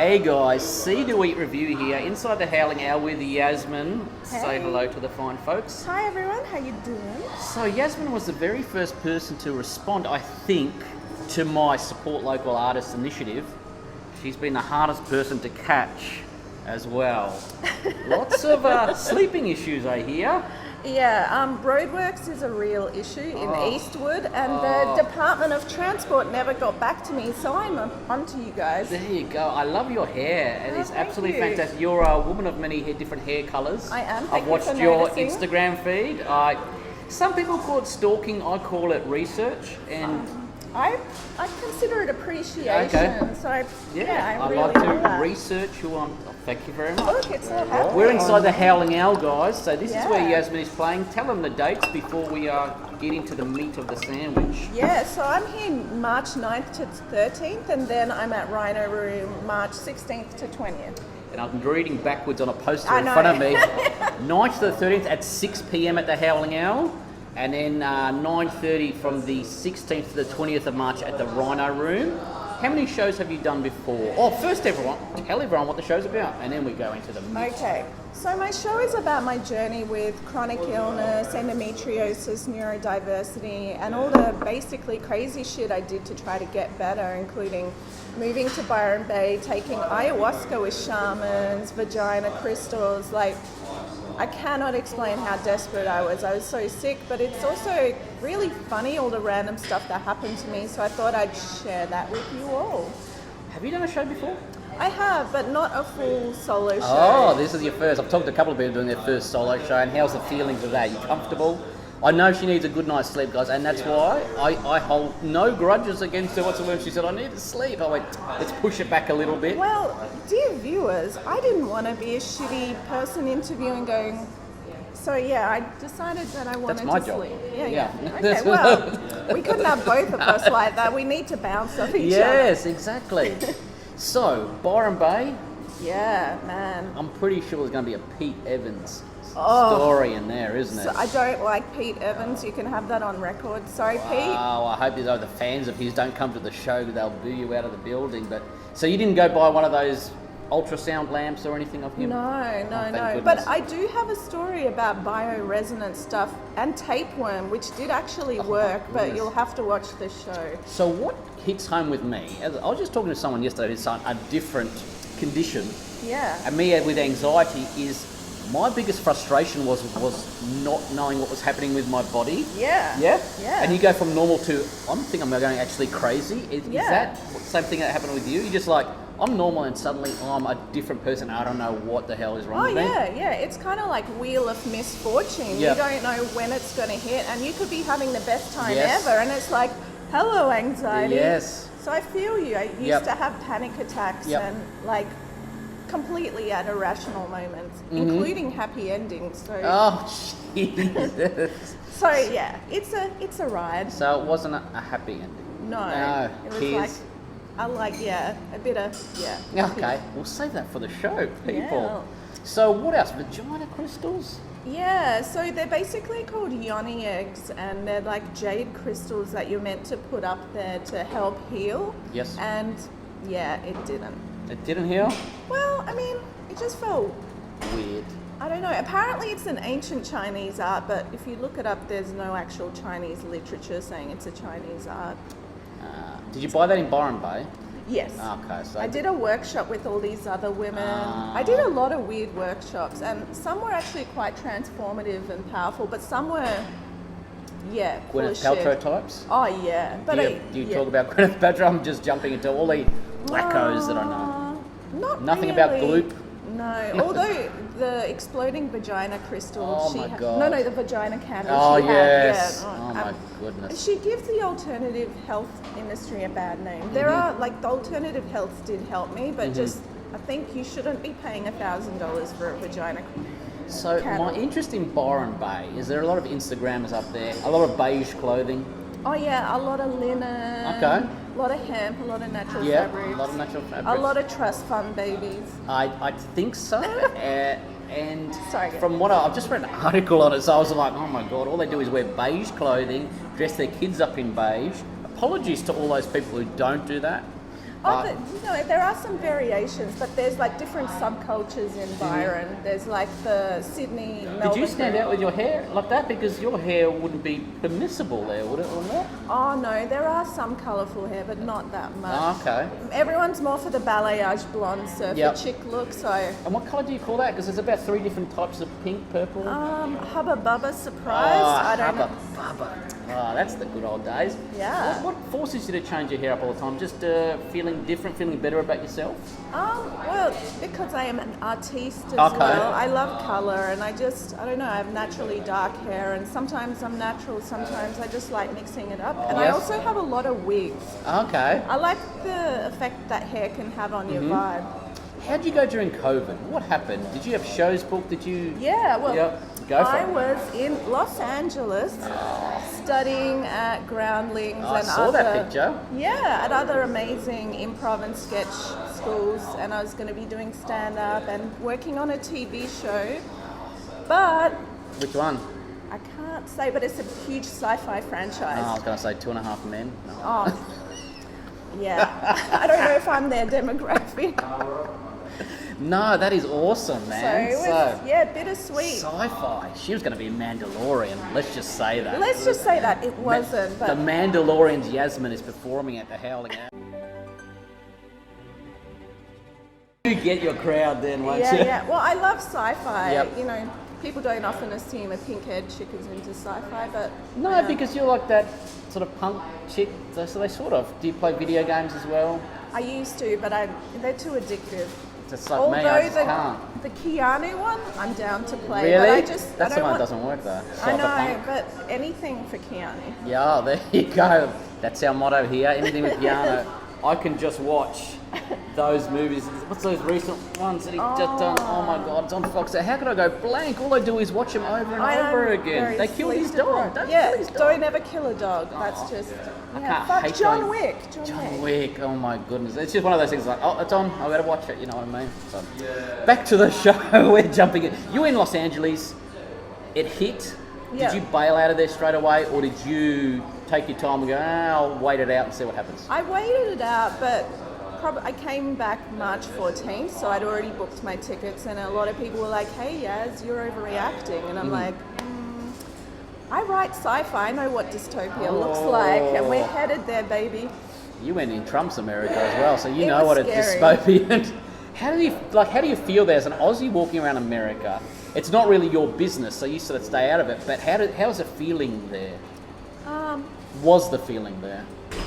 Hey guys, Seedoeatreview here, inside the Howling Owl with Yasmin. Hey. Say hello to the fine folks. Hi everyone, how you doing? So Yasmin was the very first person to respond, I think, to my Support Local Artists initiative. She's been the hardest person to catch as well. Lots of sleeping issues, I hear. Yeah, roadworks is a real issue in Eastwood, and the Department of Transport never got back to me, so I'm on to you guys. There you go. I love your hair. It is thank absolutely you. fantastic. You're a woman of many different hair colours. I am. I've Thank you watched for your noticing. Instagram feed. Some people call it stalking. I call it research. And I consider it appreciation, Okay. so I I really like love to that. research you on. Thank you very much. Look, it's so happy. We're inside the Howling Owl, guys. So this is where Yeah. Yasmin is playing. Tell them the dates before we get into the meat of the sandwich. Yeah, so I'm here March 9th to 13th, and then I'm at Rhino Room March 16th to 20th. And I'm reading backwards on a poster I in know. front of me. 9th to the 13th at 6 p.m. at the Howling Owl. And then 9:30 from the 16th to the 20th of March at the Rhino Room. How many shows have you done before? Oh, first everyone, tell everyone what the show's about, and then we go into the meat. Okay, so my show is about my journey with chronic illness, endometriosis, neurodiversity, and all the basically crazy shit I did to try to get better, including moving to Byron Bay, taking ayahuasca with shamans, vagina crystals. Like, I cannot explain how desperate I was. I was so sick, but it's also really funny, all the random stuff that happened to me, so I thought I'd share that with you all. Have you done a show before? I have, but not a full solo show. Oh, this is your first. I've talked to a couple of people doing their first solo show, and how's the feelings of that? You comfortable? I know she needs a good night's sleep, guys, and that's why I hold no grudges against her whatsoever. She said, I need to sleep. I went, let's push it back a little bit. Well, dear viewers, I didn't want to be a shitty person interviewing going, so yeah, I decided that I wanted my to job. sleep. Yeah. Yeah. Okay, well, we couldn't have both of us like that. We need to bounce off each Yes, exactly. So, Byron Bay, other. Yeah, man. I'm pretty sure there's going to be a Pete Evans Oh. story in there, isn't it? So I don't like Pete Evans. You can have that on record. Sorry, Pete. Oh, I hope the fans of his don't come to the show. They'll boo you out of the building. But so you didn't go buy one of those ultrasound lamps or anything of him? No. Thank But goodness. I do have a story about bioresonance stuff and tapeworm, which did actually work, but goodness. you'll have to watch the show. So what hits home with me? I was just talking to someone yesterday who's a different condition, Yeah. and me with anxiety is my biggest frustration was not knowing what was happening with my body. Yeah. Yeah? Yeah. And you go from normal to, I think I'm going actually crazy. Is Yeah. that the same thing that happened with you? You're just like, I'm normal and suddenly I'm a different person. I don't know what the hell is wrong Oh with me. yeah. It's kind of like wheel of misfortune. Yeah. You don't know when it's going to hit, and you could be having the best time Yes. ever, and it's like, hello, anxiety. Yes. So I feel you. I used Yep. to have panic attacks Yep. and like completely at irrational moments, including happy endings. So, Oh, Jesus. so yeah, it's a ride. So it wasn't a happy ending? No, it was tears? like a bit of Okay, we'll save that for the show, people. Yeah. So what else? Vagina crystals? Yeah, so they're basically called yoni eggs, and they're like jade crystals that you're meant to put up there to help heal. Yes. And yeah, it didn't. It didn't heal? Well, I mean, it just felt, Weird. I don't know. Apparently it's an ancient Chinese art, but if you look it up, there's no actual Chinese literature saying it's a Chinese art. Did you buy that in Byron Bay? Yes. Okay, so I did a workship with all these other women. I did a lot of weird workshops, and some were actually quite transformative and powerful, but some were, full of Gwyneth Paltrow shit. types? Oh yeah, but Do you talk about Gwyneth Paltrow? I'm just jumping into all the wackos that I know. Not Nothing really. about gloop? No, although the exploding vagina crystal. Oh my God. No, the vagina candle. Oh she yes. Had, Oh my goodness. She gives the alternative health industry a bad name. There are the alternative health did help me, but just I think you shouldn't be paying $1,000 for a vagina. So candle. my interest in Byron Bay, is there a lot of Instagrammers up there? A lot of beige clothing? Oh yeah, a lot of linen. Okay. A lot of hemp, a lot of natural Yeah, fabrics. a lot of natural fabrics. A lot of trust fund babies. I think so. And Sorry. from what I've just read an article on it, so I was like, oh my God, all they do is wear beige clothing, dress their kids up in beige. Apologies to all those people who don't do that. There are some variations, but there's like different subcultures in Byron. There's like the Sydney, Melbourne. Did you stand out with your hair like that? Because your hair wouldn't be permissible there, would it, or not? Oh no, there are some colourful hair, but not that much. Oh, okay. Everyone's more for the balayage blonde surfer chick look, so... And what colour do you call that? Because there's about 3 different types of pink, purple... Hubba Bubba Surprise. I don't know. Bubba. Oh, that's the good old days. Yeah. What forces you to change your hair up all the time? Just feeling different, feeling better about yourself? Well, because I am an artiste as well. I love colour, and I don't know, I have naturally dark hair, and sometimes I'm natural, sometimes I just like mixing it up. And I also have a lot of wigs. Okay. I like the effect that hair can have on your vibe. How'd you go during COVID? What happened? Did you have shows booked? Did you... Yeah, well, go for I it. was in Los Angeles studying at Groundlings I and saw that picture. Yeah, at other amazing improv and sketch schools, and I was going to be doing stand-up and working on a TV show, but... Which one? I can't say, but it's a huge sci-fi franchise. I was going to say 2.5 Men. No. Oh, yeah. I don't know if I'm their demographic. No, that is awesome, man. So it was, bittersweet. Sci-fi. She was going to be a Mandalorian. Let's just say that. Let's just say that it wasn't. The Mandalorian's Yasemin is performing at the Howling Owl. You get your crowd then, won't you? Yeah. Well, I love sci-fi. Yep. You know, people don't often assume a pink-haired chick is into sci-fi, but... No, because you're like that sort of punk chick. So they sort of... Do you play video games as well? I used to, but they're too addictive. Just like me, I just can't. The Keanu one, I'm down to play. Really? But That's the one that doesn't work though. I know, but anything for Keanu. Yeah, there you go. That's our motto here. Anything with Keanu. I can just watch those movies. What's those recent ones that he's just done? Oh my God, it's on Fox. How could I go blank? All I do is watch him over and over again. They killed his dog. Don't ever kill a dog. That's just... I can't hate John Wick. John Wick. Oh my goodness. It's just one of those things like, oh, it's on. I better watch it. You know what I mean? So, back to the show. We're jumping in. You were in Los Angeles. It hit. Yeah. Did you bail out of there straight away, or did you take your time and go, I'll wait it out and see what happens? I waited it out, but I came back March 14th, so I'd already booked my tickets, and a lot of people were like, hey Yaz, you're overreacting. And I'm like, I write sci-fi, I know what dystopia looks like, and we're headed there, baby. You went in Trump's America as well, so you know was what a dystopian... How do you feel there as an Aussie walking around America? It's not really your business, so you sort of stay out of it, but how's the feeling there? Was the feeling there?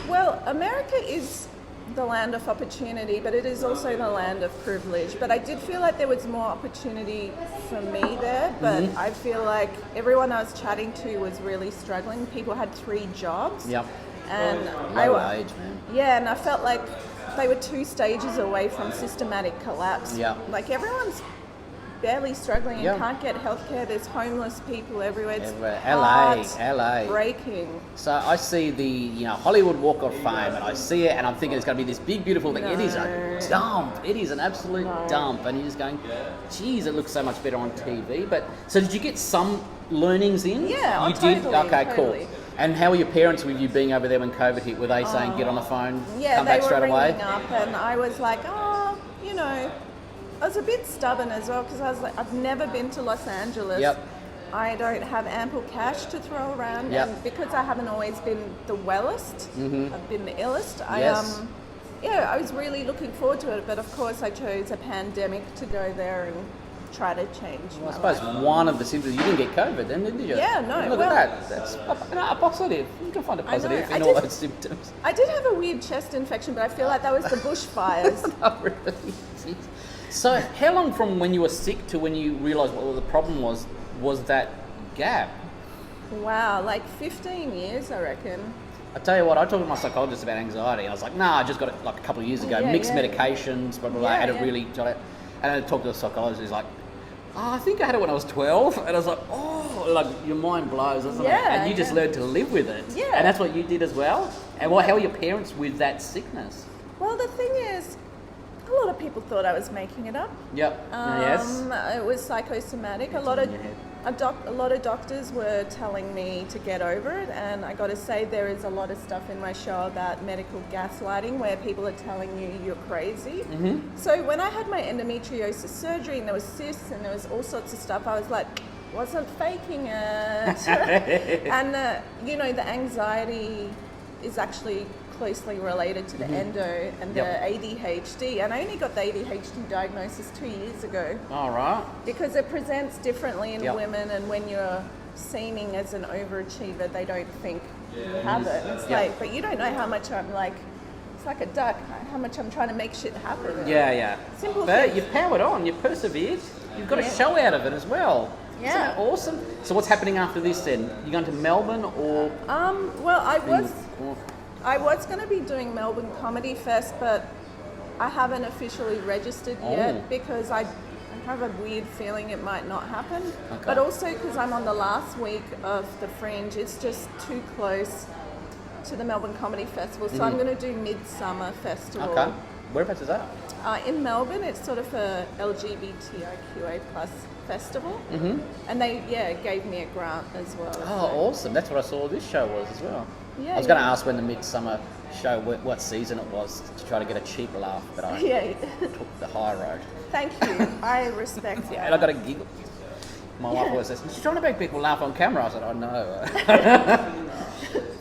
Well, America is the land of opportunity, but it is also the land of privilege. But I did feel like there was more opportunity for me there, but I feel like everyone I was chatting to was really struggling. People had 3 jobs. Yep. And low wage, man. Yeah, and I felt like they were 2 stages away from systematic collapse. Yeah. Like everyone's barely struggling and Yeah. can't get healthcare. There's homeless people everywhere. It's LA. breaking. So I see the Hollywood Walk of Fame, and I see it, and I'm thinking it's going to be this big, beautiful thing. No. It is a dump. It is an absolute dump, and you're just going, geez, it looks so much better on TV. But so did you get some learnings in? Yeah, you totally, did. Okay, totally. cool. And how were your parents with you being over there when COVID hit? Were they saying get on the phone, come back straight away? Yeah, they were ringing up, and I was like, I was a bit stubborn as well because I was like, I've never been to Los Angeles. Yep. I don't have ample cash to throw around, and because I haven't always been the wellest, I've been the illest. Yes. I was really looking forward to it, but of course I chose a pandemic to go there and try to change. Well, I suppose one of the symptoms, you didn't get COVID then, did you? Yeah, no. Look at that. That's a positive. You can find a positive in all those symptoms. I did have a weird chest infection, but I feel like that was the bushfires. Oh, really? Jeez. So how long from when you were sick to when you realised what the problem was that gap? Wow, like 15 years, I reckon. I tell you what, I talked to my psychologist about anxiety, and I was like, I just got it like a couple of years ago, mixed medications, blah, blah, blah, and it really got it. And I talked to the psychologist, he's like, I think I had it when I was 12, and I was like, like your mind blows, doesn't it? And you just learned to live with it. Yeah. And that's what you did as well? And how are your parents with that sickness? Well, the thing is, a lot of people thought I was making it up. Yep. Yes. It was psychosomatic. A lot of A lot of doctors were telling me to get over it, and I got to say there is a lot of stuff in my show about medical gaslighting where people are telling you you're crazy. So when I had my endometriosis surgery and there was cysts and there was all sorts of stuff, I was like, wasn't faking it. And the anxiety is actually closely related to the endo and the ADHD, and I only got the ADHD diagnosis 2 years ago. All right. Because it presents differently in women, and when you're seeming as an overachiever, they don't think you have it. It's like, but you don't know how much I'm like, it's like a duck, how much I'm trying to make shit happen. Yeah. Simple But things. you powered on, you persevered, you've got a show out of it as well. Yeah. Isn't that awesome? So what's happening after this then? You going to Melbourne or? Well, I was going to be doing Melbourne Comedy Fest, but I haven't officially registered yet because I have a weird feeling it might not happen. Okay. But also because I'm on the last week of the Fringe, it's just too close to the Melbourne Comedy Festival. So I'm going to do Midsummer Festival. Okay. Whereabouts is that? In Melbourne, it's sort of a LGBTIQA plus festival. And they gave me a grant as well. Oh, awesome. That's what I saw this show was as well. Yeah, I was going to ask when the Midsummer show, what season it was, to try to get a cheap laugh, but I took the high road. Thank you. I respect that. And I got a giggle. My wife always says, "She's trying to make people laugh on camera." I said, "Oh no."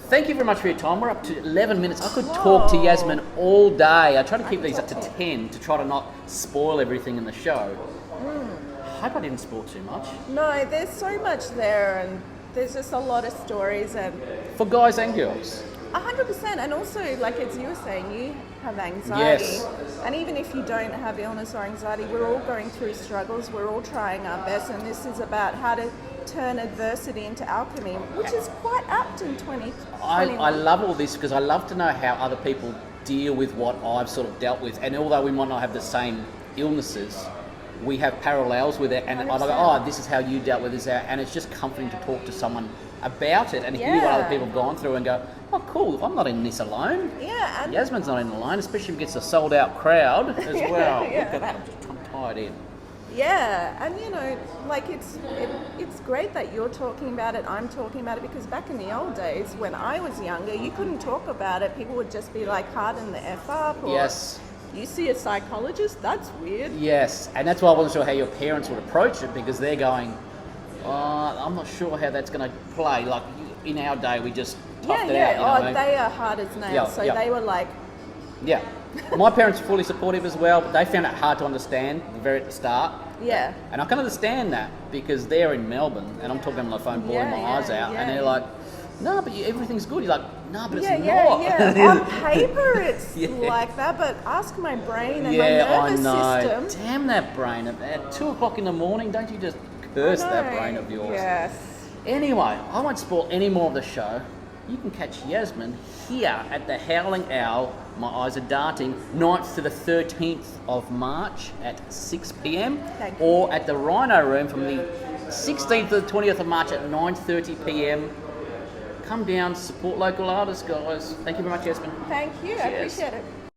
Thank you very much for your time. We're up to 11 minutes. I could talk to Yasemin all day. I try to keep these up to 10 to try to not spoil everything in the show. I hope I didn't spoil too much. No, there's so much there, and there's just a lot of stories, and For guys and girls. 100%. And also, like as you were saying, you have anxiety, Yes. and even if you don't have illness or anxiety, we're all going through struggles. We're all trying our best, and this is about how to turn adversity into alchemy, which is quite apt in 2021. I love all this because I love to know how other people deal with what I've sort of dealt with. And although we might not have the same illnesses, we have parallels with it. And I go, 100%. this is how you dealt with this. And it's just comforting to talk to someone about it and hear what other people have gone through and go, oh, cool, I'm not in this alone. Yeah, and Yasmin's not in alone, especially if it gets a sold out crowd as well. Look at that, I'm just tied in. yeah, and like it's great that you're talking about it, I'm talking about it, because back in the old days when I was younger, you couldn't talk about it. People would just be like, harden the F up, or Yes. you see a psychologist, that's weird. Yes, and that's why I wasn't sure how your parents would approach it, because they're going, I'm not sure how that's going to play. Like in our day, we just toughed it out. They are hard as nails, they were like, Yeah. My parents were fully supportive as well, but they found it hard to understand very at the start. yeah. And I can understand that because they're in Melbourne and I'm talking on the phone, bawling my eyes out, and they're like, no, but everything's good. You're like, no, but it's not. Yeah. On paper, it's like that, but ask my brain and my nervous system. Damn that brain. At 2 o'clock in the morning, don't you just curse that brain of yours? Yes. Anyway, I won't spoil any more of the show. You can catch Yasemin here at the Howling Owl. My eyes are darting. 9th to the 13th of March at 6 p.m. Thank you. Or at the Rhino Room from the 16th to the 20th of March at 9:30 p.m. Come down, support local artists, guys. Thank you very much, Yasemin. Thank you. I Cheers. appreciate it.